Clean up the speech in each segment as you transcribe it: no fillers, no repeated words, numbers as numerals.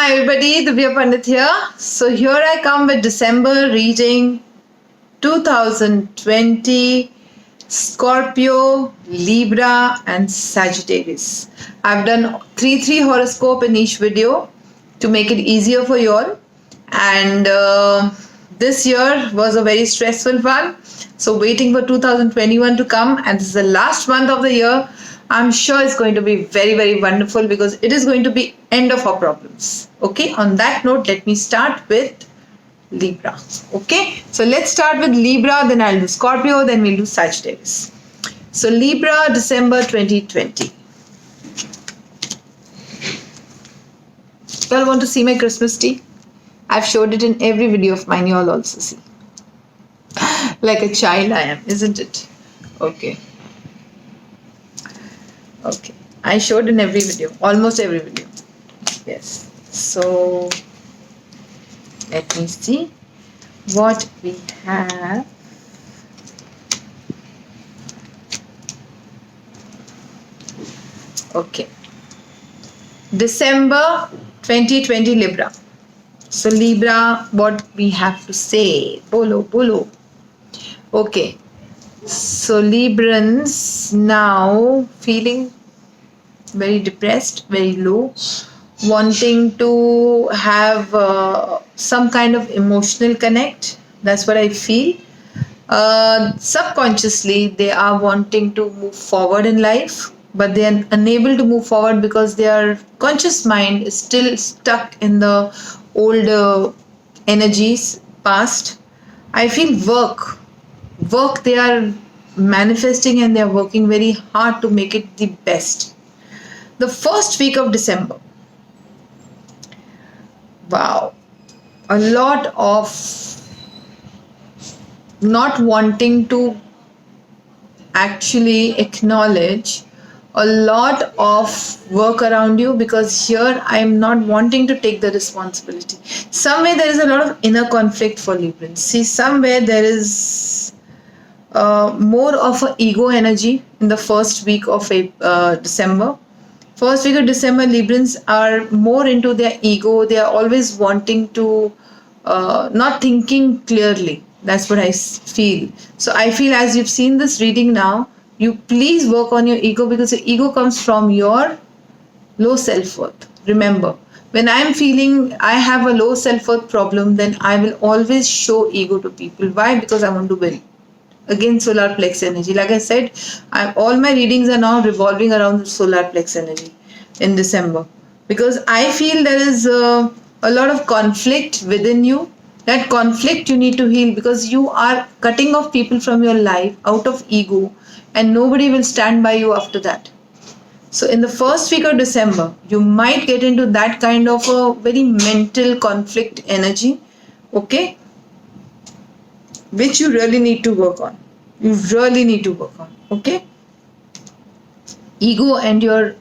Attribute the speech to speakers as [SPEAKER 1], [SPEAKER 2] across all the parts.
[SPEAKER 1] Hi everybody, Divya Pandit here. So here I come with December reading 2020 Scorpio, Libra and Sagittarius. I've done 3 horoscope in each video to make it easier for you all. And this year was a very stressful one. So waiting for 2021 to come, and this is the last month of the year. I'm sure it's going to be very, very wonderful because it is going to be end of our problems. Okay, on that note, let me start with Libra. Okay, so let's start with Libra, then I'll do Scorpio, then we'll do Sagittarius. So Libra, December 2020. You all want to see my Christmas tree? I've showed it in every video of mine. You all also see. Like a child I am, isn't it? Okay. Okay, I showed in every video, almost every video. Yes. So let me see what we have. Okay. December 2020 Libra. So Libra, what we have to say? Bolo, bolo. Okay. So Librans now feeling very depressed, very low, wanting to have some kind of emotional connect. That's what I feel. Subconsciously, they are wanting to move forward in life, but they are unable to move forward because their conscious mind is still stuck in the old energies past. I feel work they are manifesting and they are working very hard to make it the best. The first week of December, wow, a lot of not wanting to actually acknowledge a lot of work around you, because here I am not wanting to take the responsibility. Somewhere there is a lot of inner conflict for Librans. See, somewhere there is more of an ego energy in the first week of December. First week of December, Librans are more into their ego. They are always wanting to, not thinking clearly. That's what I feel. So I feel, as you've seen this reading now, you please work on your ego, because your ego comes from your low self-worth. Remember, when I'm feeling I have a low self-worth problem, then I will always show ego to people. Why? Because I want to win. Again, solar plex energy. Like I said, all my readings are now revolving around the solar plex energy in December, because I feel there is a lot of conflict within you. That conflict you need to heal, because you are cutting off people from your life out of ego, and nobody will stand by you after that. So in the first week of December, you might get into that kind of a very mental conflict energy, okay, which you really need to work on. You really need to work on, okay? Ego and your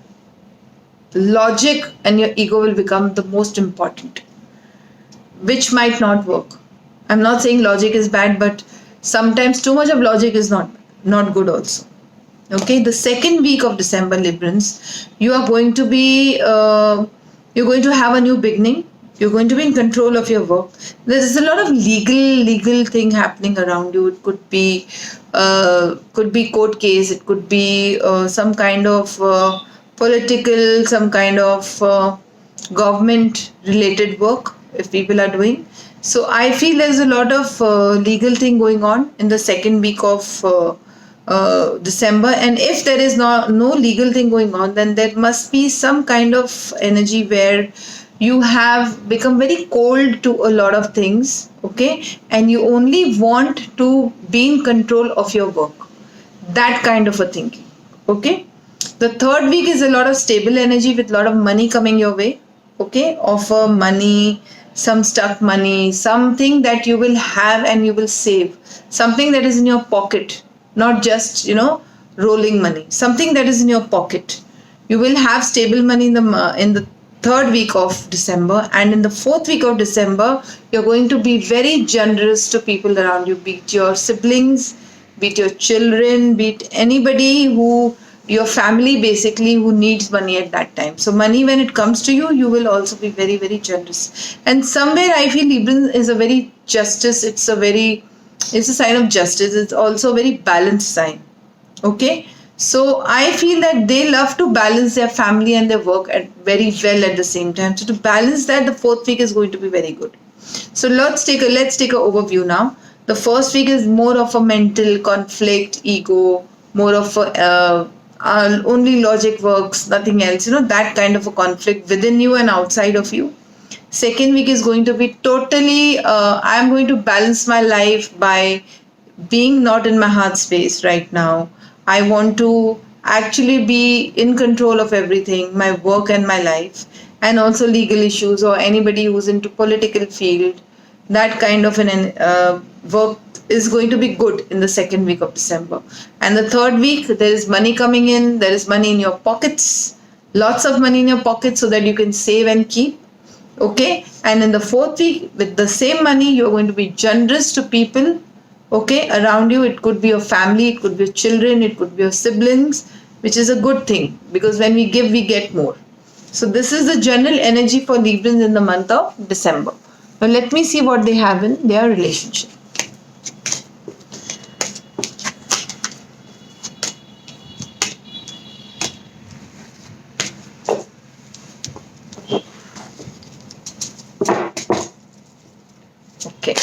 [SPEAKER 1] logic and your ego will become the most important, which might not work. I'm not saying logic is bad, but sometimes too much of logic is not good also. Okay, the second week of December, Librans, you are going to be you're going to have a new beginning. You're going to be in control of your work. There is a lot of legal thing happening around you. It could be court case. It could be some kind of political, some kind of government related work if people are doing. So I feel there's a lot of legal thing going on in the second week of December, and if there is no legal thing going on, then there must be some kind of energy where you have become very cold to a lot of things, okay, and you only want to be in control of your work. That kind of a thinking, okay. The third week is a lot of stable energy with a lot of money coming your way, okay, offer money, some stuck money, something that you will have and you will save, something that is in your pocket, not just rolling money, something that is in your pocket. You will have stable money in the third week of December, and in the fourth week of December you're going to be very generous to people around you, be it your siblings, be it your children, be it anybody who your family basically who needs money at that time. So money, when it comes to you, you will also be very, very generous. And somewhere I feel Libran is a very justice. It's a sign of justice. It's also a very balanced sign. Okay. So I feel that they love to balance their family and their work at very well at the same time. So to balance that, the fourth week is going to be very good. So let's take a overview now. The first week is more of a mental conflict, ego, more of a only logic works, nothing else. That kind of a conflict within you and outside of you. Second week is going to be totally. I'm going to balance my life by being not in my heart space right now. I want to actually be in control of everything, my work and my life, and also legal issues or anybody who's into political field. That kind of an work is going to be good in the second week of December. And the third week, there is money coming in, there is money in your pockets, lots of money in your pockets so that you can save and keep. Okay, and in the fourth week, with the same money, you're going to be generous to people, okay, around you. It could be your family, it could be your children, it could be your siblings, which is a good thing because when we give, we get more. So this is the general energy for Librans in the month of December. Now let me see what they have in their relationship. Okay.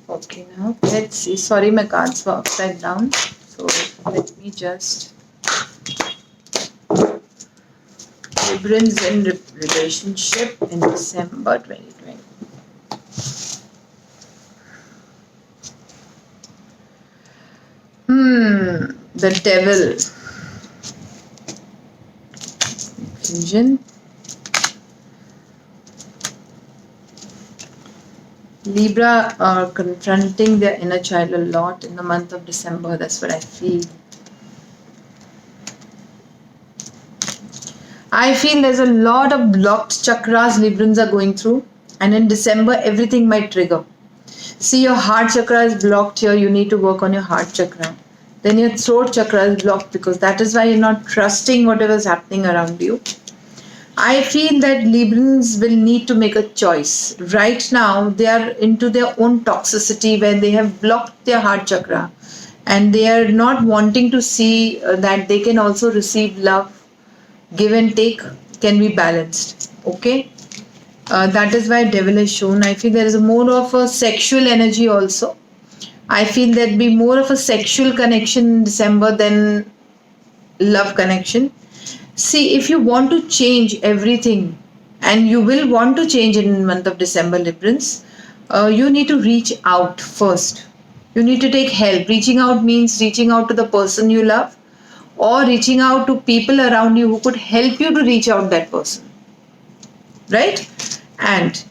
[SPEAKER 1] Okay, now let's see. Sorry, my cards were upside down. So let me just. Librans in relationship in December 2020. The devil. Confusion. Libra are confronting their inner child a lot in the month of December. That's what I feel. I feel there's a lot of blocked chakras Librans are going through, and in December everything might trigger. See, your heart chakra is blocked here. You need to work on your heart chakra. Then your throat chakra is blocked because that is why you're not trusting whatever is happening around you. I feel that Librans will need to make a choice. Right now, they are into their own toxicity where they have blocked their heart chakra and they are not wanting to see that they can also receive love. Give and take can be balanced. Okay. That is why devil is shown. I feel there is more of a sexual energy also. I feel there'd be more of a sexual connection in December than love connection. See, if you want to change everything, and you will want to change in the month of December, Librans, you need to reach out first. You need to take help. Reaching out means reaching out to the person you love or reaching out to people around you who could help you to reach out that person. Right? And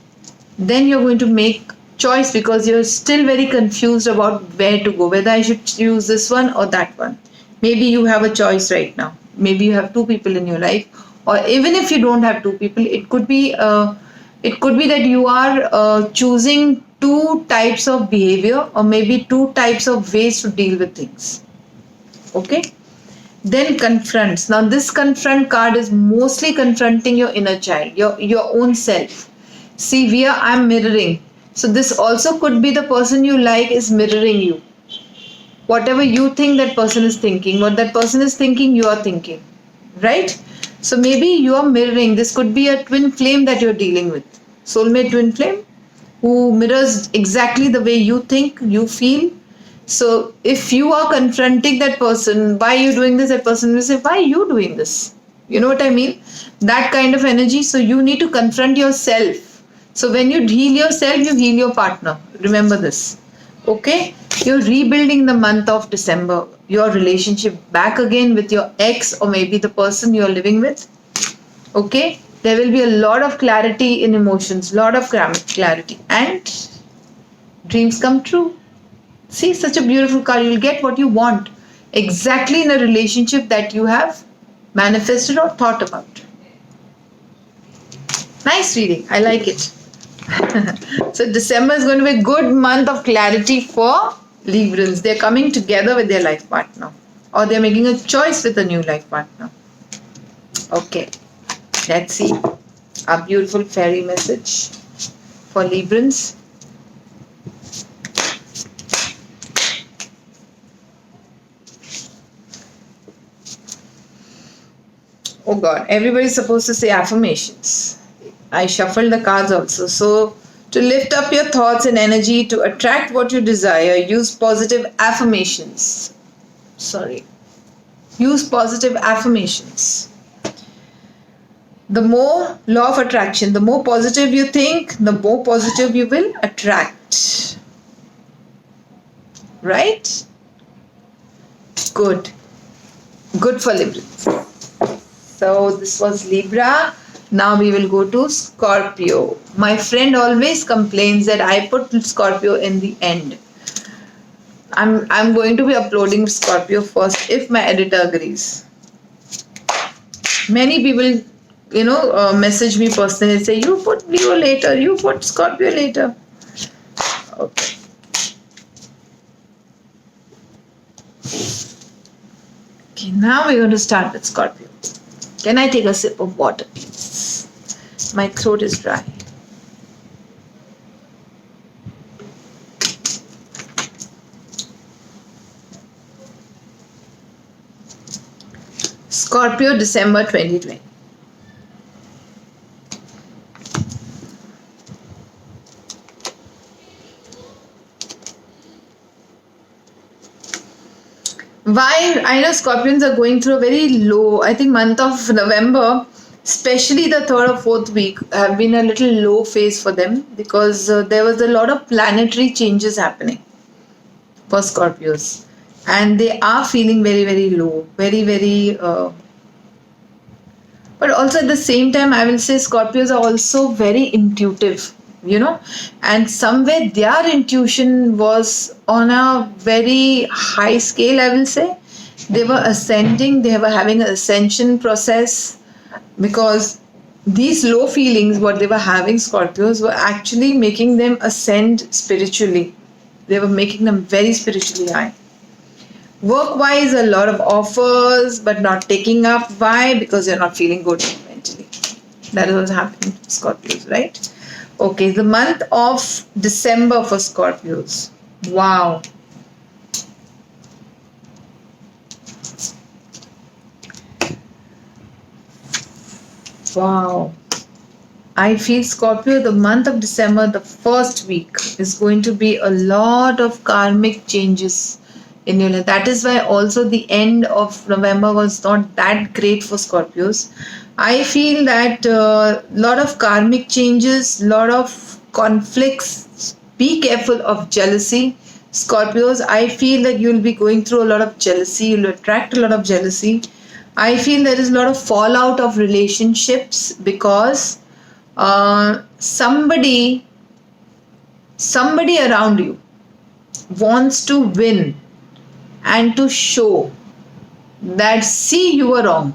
[SPEAKER 1] then you're going to make choice because you're still very confused about where to go, whether I should choose this one or that one. Maybe you have a choice right now. Maybe you have two people in your life, or even if you don't have two people, it could be that you are choosing two types of behavior or maybe two types of ways to deal with things. Okay. Then confronts. Now this confront card is mostly confronting your inner child, your own self. See, I'm mirroring. So this also could be the person you like is mirroring you. Whatever you think that person is thinking, what that person is thinking, you are thinking. Right? So maybe you are mirroring. This could be a twin flame that you're dealing with. Soulmate twin flame who mirrors exactly the way you think, you feel. So if you are confronting that person, why are you doing this? That person will say, why are you doing this? You know what I mean? That kind of energy. So you need to confront yourself. So when you heal yourself, you heal your partner. Remember this. Okay? You're rebuilding the month of December. Your relationship back again with your ex or maybe the person you're living with. Okay? There will be a lot of clarity in emotions, lot of clarity. And dreams come true. See, such a beautiful card. You'll get what you want. exactly in a relationship that you have manifested or thought about. Nice reading. I like it. So December is going to be a good month of clarity for Librans. They're coming together with their life partner, or they're making a choice with a new life partner. Okay, let's see a beautiful fairy message for Librans. Oh God, everybody's supposed to say affirmations. I shuffled the cards also. So, to lift up your thoughts and energy to attract what you desire, use positive affirmations. Use positive affirmations. The more law of attraction, the more positive you think, the more positive you will attract. Right? Good. Good for Libra. So this was Libra. Now we will go to Scorpio. My friend always complains that I put Scorpio in the end. I'm going to be uploading Scorpio first if my editor agrees. Many people, message me personally and say, you put Leo later, you put Scorpio later. Okay. Okay, now we're going to start with Scorpio. Can I take a sip of water, please? My throat is dry. Scorpio, December 2020. Why I know Scorpions are going through a very low, I think month of November, especially the third or fourth week, have been a little low phase for them because there was a lot of planetary changes happening for Scorpios, and they are feeling very, very low, very, very. But also at the same time, I will say Scorpios are also very intuitive, and somewhere their intuition was on a very high scale, I will say. They were ascending, they were having an ascension process because these low feelings, what they were having, Scorpios, were actually making them ascend spiritually. They were making them very spiritually high. Work-wise, a lot of offers, but not taking up. Why? Because you're not feeling good mentally. That is what's happening to Scorpios, right? Okay, the month of December for Scorpios. Wow. Wow. I feel Scorpio, the month of December, the first week, is going to be a lot of karmic changes in your life. That is why also the end of November was not that great for Scorpios. I feel that a lot of karmic changes, lot of conflicts. Be careful of jealousy. Scorpios, I feel that you'll be going through a lot of jealousy. You'll attract a lot of jealousy. I feel there is a lot of fallout of relationships because somebody around you wants to win and to show that, see, you were wrong.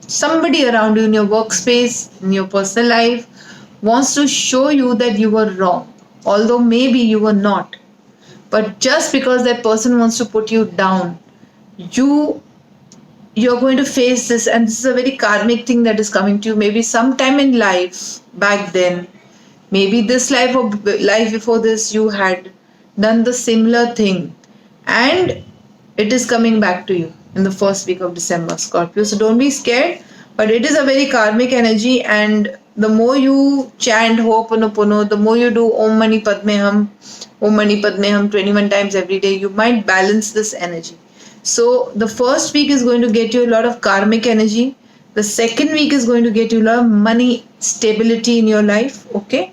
[SPEAKER 1] Somebody around you in your workspace, in your personal life, wants to show you that you were wrong, although maybe you were not. But just because that person wants to put you down, you're going to face this, and this is a very karmic thing that is coming to you. Maybe sometime in life back then, maybe this life or life before this, you had done the similar thing, and it is coming back to you in the first week of December, Scorpio. So don't be scared, but it is a very karmic energy, and the more you chant Ho'oponopono, the more you do Om Mani Padme Hum 21 times every day, you might balance this energy. So the first week is going to get you a lot of karmic energy. The second week is going to get you a lot of money stability in your life. Okay,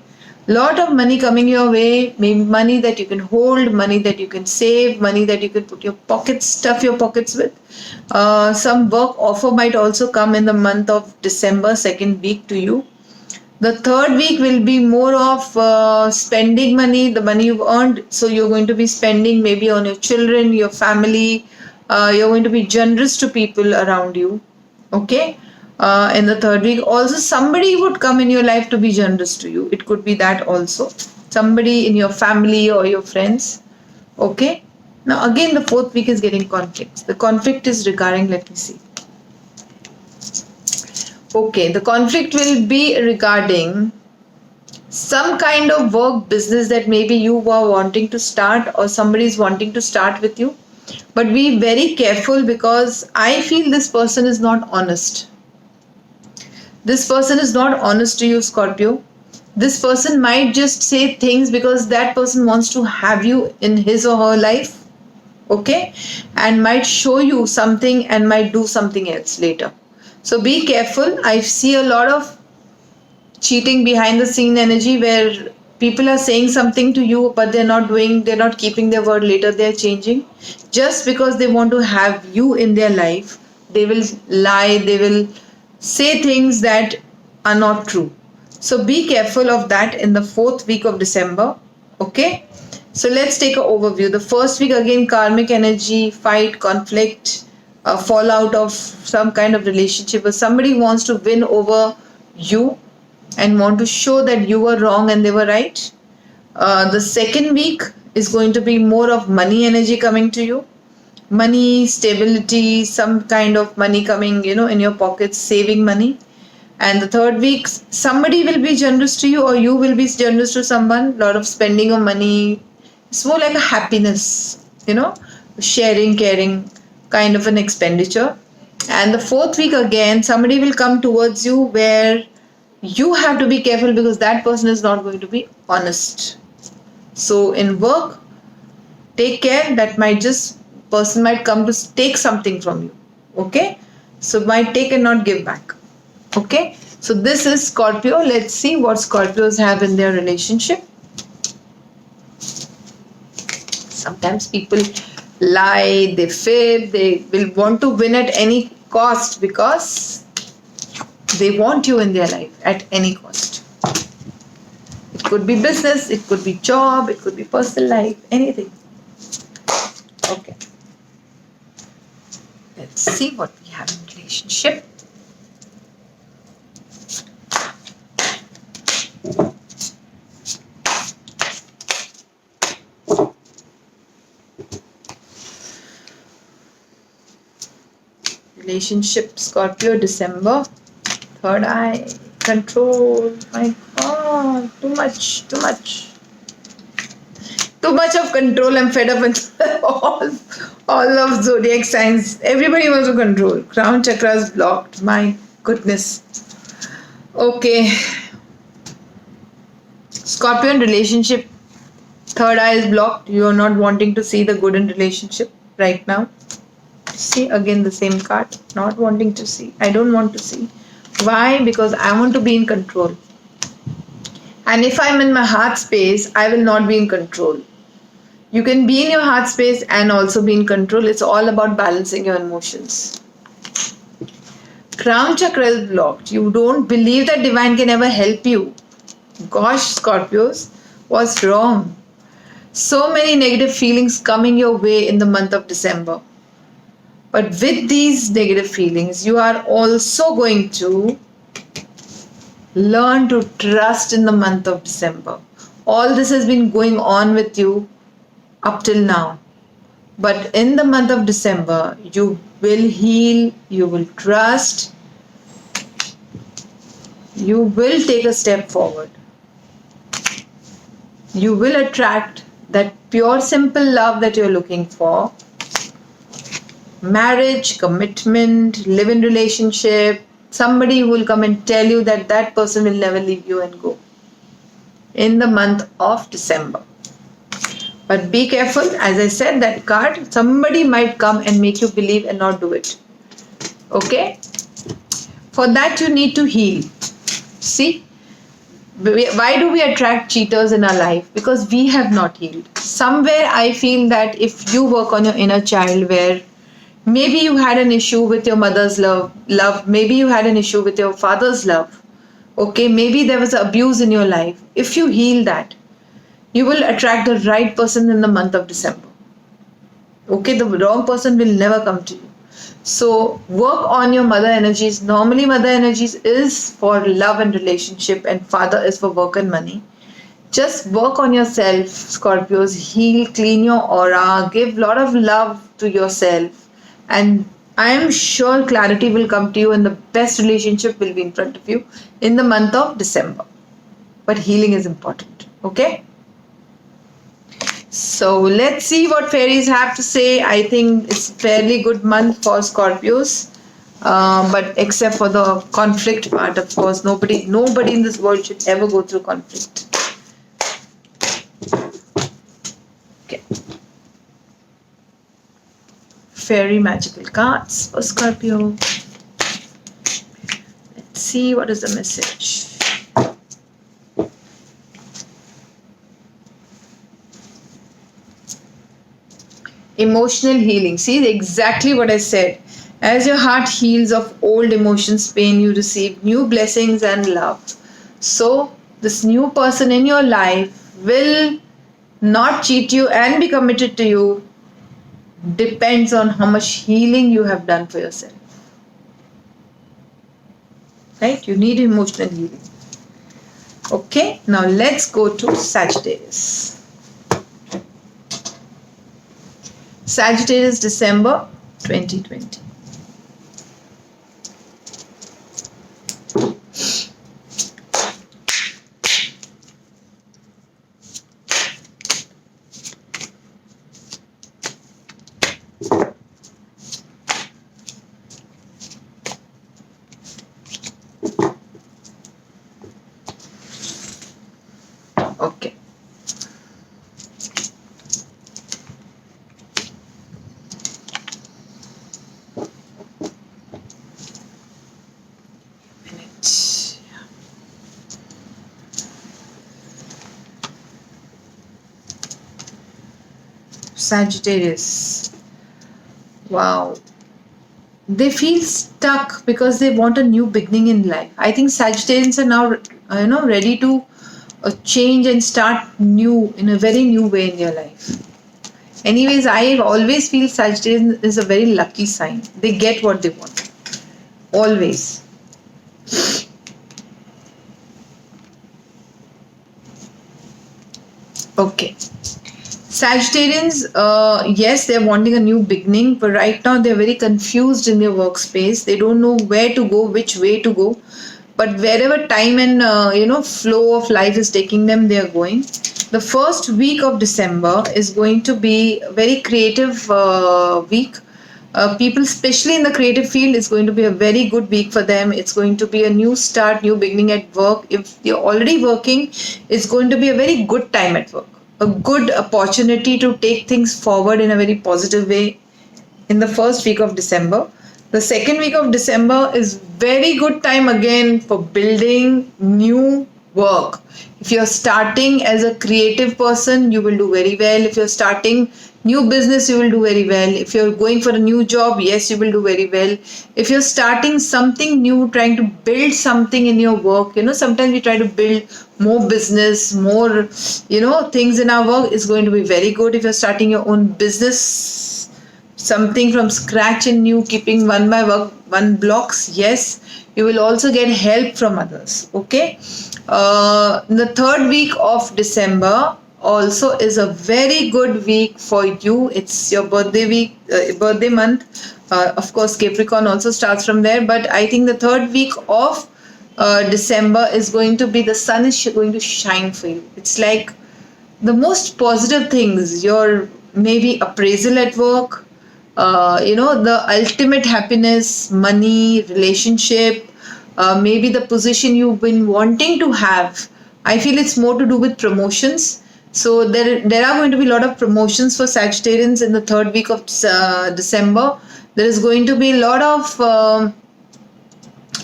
[SPEAKER 1] lot of money coming your way. Maybe money that you can hold, money that you can save, money that you can put your pockets, stuff your pockets with. Some work offer might also come in the month of December, second week to you. The third week will be more of spending money, the money you've earned. So you're going to be spending maybe on your children, your family. You're going to be generous to people around you. Okay. In the third week, also somebody would come in your life to be generous to you. It could be that also. Somebody in your family or your friends. Okay. Now again, the fourth week is getting conflicts. The conflict is regarding, let me see. Okay, the conflict will be regarding some kind of work business that maybe you were wanting to start or somebody is wanting to start with you. But be very careful because I feel this person is not honest. This person is not honest to you, Scorpio. This person might just say things because that person wants to have you in his or her life, okay, and might show you something and might do something else later. So be careful. I see a lot of cheating behind the scene energy where people are saying something to you but they're not keeping their word. Later they're changing just because they want to have you in their life. They will lie, they will say things that are not true. So be careful of that in the fourth week of December. Okay, so let's take an overview. The first week, again, karmic energy, fight, conflict, fallout of some kind of relationship, or somebody wants to win over you and want to show that you were wrong and they were right. The second week is going to be more of money energy coming to you. Money, stability, some kind of money coming, in your pockets, saving money. And the third week, somebody will be generous to you or you will be generous to someone. A lot of spending of money. It's more like a happiness, sharing, caring kind of an expenditure. And the fourth week, again, somebody will come towards you where you have to be careful because that person is not going to be honest. So in work, take care. That person might come to take something from you. Okay, so might take and not give back. Okay, so this is Scorpio. Let's see what Scorpios have in their relationship. Sometimes people lie, they fib, they will want to win at any cost because they want you in their life at any cost. It could be business, it could be job, it could be personal life, anything. Okay. Let's see what we have in relationship. Relationship, Scorpio, December. Third eye, control. My God, too much of control. I'm fed up with all of zodiac signs. Everybody wants to control. Crown chakra is blocked. My goodness. Okay. Scorpion relationship. Third eye is blocked. You are not wanting to see the good in relationship right now. See, again the same card. Not wanting to see. I don't want to see. Why? Because I want to be in control. And if I'm in my heart space, I will not be in control. You can be in your heart space and also be in control. It's all about balancing your emotions. Crown chakra is blocked. You don't believe that divine can ever help you. Gosh, Scorpios, what's wrong? So many negative feelings coming your way in the month of December. But with these negative feelings, you are also going to learn to trust in the month of December. All this has been going on with you up till now. But in the month of December, you will heal, you will trust, you will take a step forward. You will attract that pure, simple love that you're looking for. Marriage, commitment, live-in relationship. Somebody will come and tell you that that person will never leave you and go in the month of December. But be careful, as I said, that card, somebody might come and make you believe and not do it. Okay? For that you need to heal. See? Why do we attract cheaters in our life? Because we have not healed. Somewhere I feel that if you work on your inner child where maybe you had an issue with your mother's love, maybe you had an issue with your father's love, Okay, maybe there was abuse in your life. If you heal that, you will attract the right person in the month of December. Okay, the wrong person will never come to you. So work on your mother energies. Normally mother energies is for love and relationship, and father is for work and money. Just work on yourself, Scorpios. Heal, clean your aura, give a lot of love to yourself, and I am sure clarity will come to you, and the best relationship will be in front of you in the month of December. But healing is important. Okay? So let's see what fairies have to say. I think it's a fairly good month for Scorpios. But except for the conflict part, of course, nobody in this world should ever go through conflict. Okay. Fairy magical cards for Scorpio. Let's see what is the message. Emotional healing. See, exactly what I said. As your heart heals of old emotions, pain, you receive new blessings and love. So, this new person in your life will not cheat you and be committed to you. Depends on how much healing you have done for yourself. Right? You need emotional healing. Okay, now let's go to Sagittarius. Sagittarius, December 2020. Okay. Sagittarius. Wow. They feel stuck because they want a new beginning in life. I think Sagittarians are now, ready to change and start new in a very new way in their life. Anyways, I always feel Sagittarius is a very lucky sign. They get what they want. Always. Okay. Sagittarians, yes, they're wanting a new beginning, but right now they're very confused in their workspace. They don't know where to go, which way to go. But wherever time and flow of life is taking them, they are going. The first week of December is going to be a very creative week. People, especially in the creative field, it's going to be a very good week for them. It's going to be a new start, new beginning at work. If you're already working, it's going to be a very good time at work. A good opportunity to take things forward in a very positive way in the first week of December. The second week of December is very good time again for building new work. If you're starting as a creative person, you will do very well. If you're starting new business, you will do very well. If you're going for a new job, yes, you will do very well. If you're starting something new, trying to build something in your work, sometimes we try to build more business, more, things in our work, is going to be very good. If you're starting your own business, something from scratch and new, keeping one blocks, yes, you will also get help from others. Okay. The third week of December also is a very good week for you. It's your birthday week, birthday month. Of course, Capricorn also starts from there, but I think the third week of December is going to be, the sun is going to shine for you. It's like the most positive things, your maybe appraisal at work, the ultimate happiness, money, relationship, maybe the position you've been wanting to have. I feel it's more to do with promotions. So there are going to be a lot of promotions for Sagittarians in the third week of December. There is going to be a lot of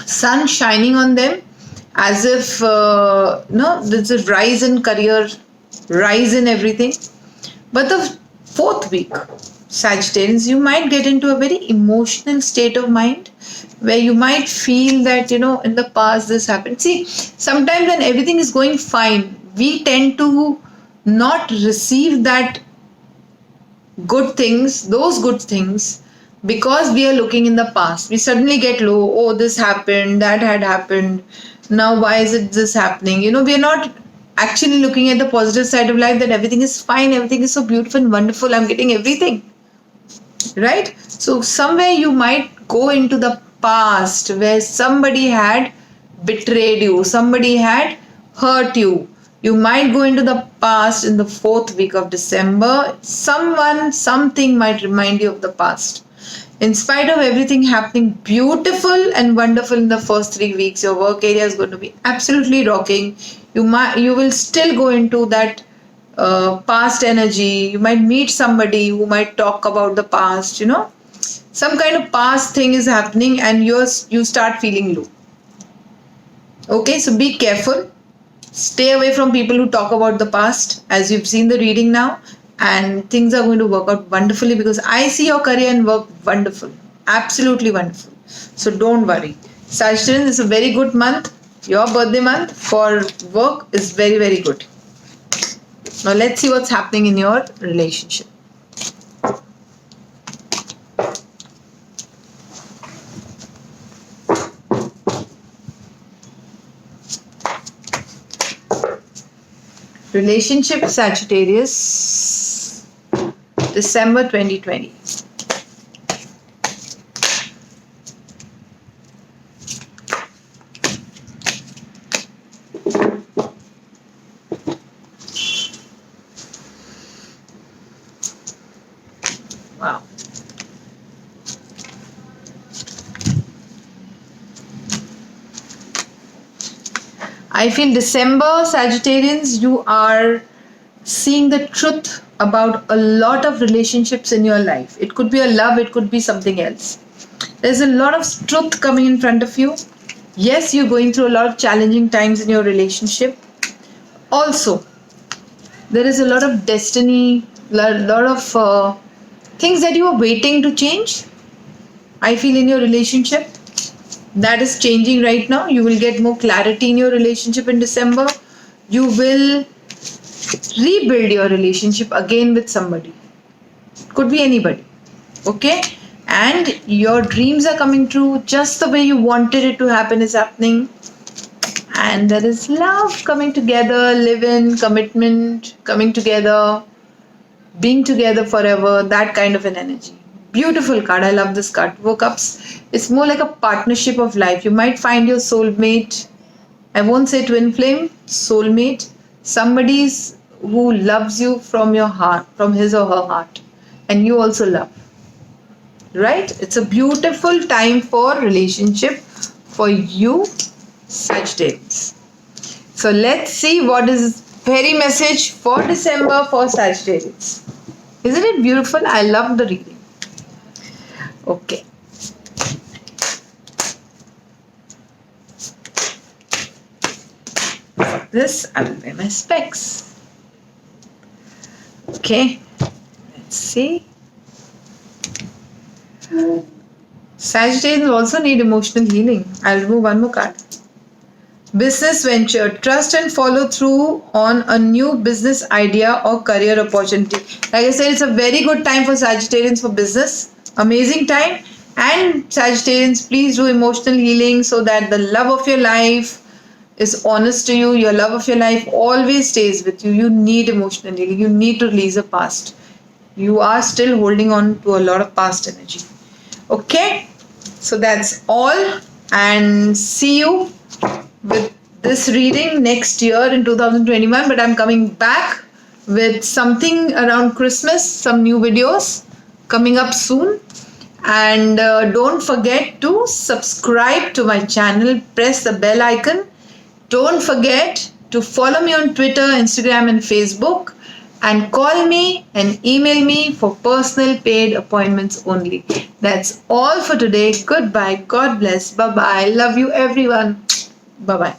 [SPEAKER 1] sun shining on them, as if there's a rise in career, rise in everything. But the fourth week, Sagittarians, you might get into a very emotional state of mind where you might feel that, in the past this happened. See, sometimes when everything is going fine, we tend to not receive those good things, because we are looking in the past. We suddenly get low. Oh, this happened, that had happened. Now, why is it this happening? We are not actually looking at the positive side of life, that everything is fine, everything is so beautiful and wonderful. I'm getting everything. Right? So, somewhere you might go into the past where somebody had betrayed you, somebody had hurt you. You might go into the past in the 4th week of December. Something might remind you of the past. In spite of everything happening beautiful and wonderful in the first 3 weeks, your work area is going to be absolutely rocking. You will still go into that past energy. You might meet somebody who might talk about the past. Some kind of past thing is happening, and you start feeling low. Okay, so be careful. Stay away from people who talk about the past, as you've seen the reading now, and things are going to work out wonderfully, because I see your career and work wonderful, absolutely wonderful. So don't worry. Sagittarius is a very good month. Your birthday month for work is very, very good. Now let's see what's happening in your relationship. Relationship Sagittarius, December 2020. Wow. I feel December, Sagittarians, you are seeing the truth about a lot of relationships in your life. It could be a love, it could be something else. There's a lot of truth coming in front of you. Yes, you're going through a lot of challenging times in your relationship. Also, there is a lot of destiny, lot of things that you are waiting to change. I feel in your relationship that is changing right now. You will get more clarity in your relationship in December. You will rebuild your relationship again with somebody. Could be anybody. Okay? And your dreams are coming true. Just the way you wanted it to happen is happening. And there is love coming together, live-in, commitment, coming together, being together forever, that kind of an energy. Beautiful card. I love this card. Woke-ups. It's more like a partnership of life. You might find your soulmate. I won't say twin flame, soulmate. Somebody who loves you from your heart, from his or her heart. And you also love. Right? It's a beautiful time for relationship for you, Sagittarius. So let's see what is fairy message for December for Sagittarius. Isn't it beautiful? I love the reading. Okay. For this, I will wear my specs. Okay. Let's see. Sagittarians also need emotional healing. I'll remove one more card. Business venture. Trust and follow through on a new business idea or career opportunity. Like I said, it's a very good time for Sagittarians for business. Amazing time. And Sagittarians, please do emotional healing so that the love of your life is honest to you. Your love of your life always stays with you. You need emotional healing. You need to release the past. You are still holding on to a lot of past energy. Okay, so that's all, and see you with this reading next year in 2021. But I'm coming back with something around Christmas, some new videos coming up soon. And don't forget to subscribe to my channel, press the bell icon. Don't forget to follow me on Twitter, Instagram and Facebook. And call me and email me for personal paid appointments only. That's all for today. Goodbye. God bless. Bye-bye. Love you everyone. Bye-bye.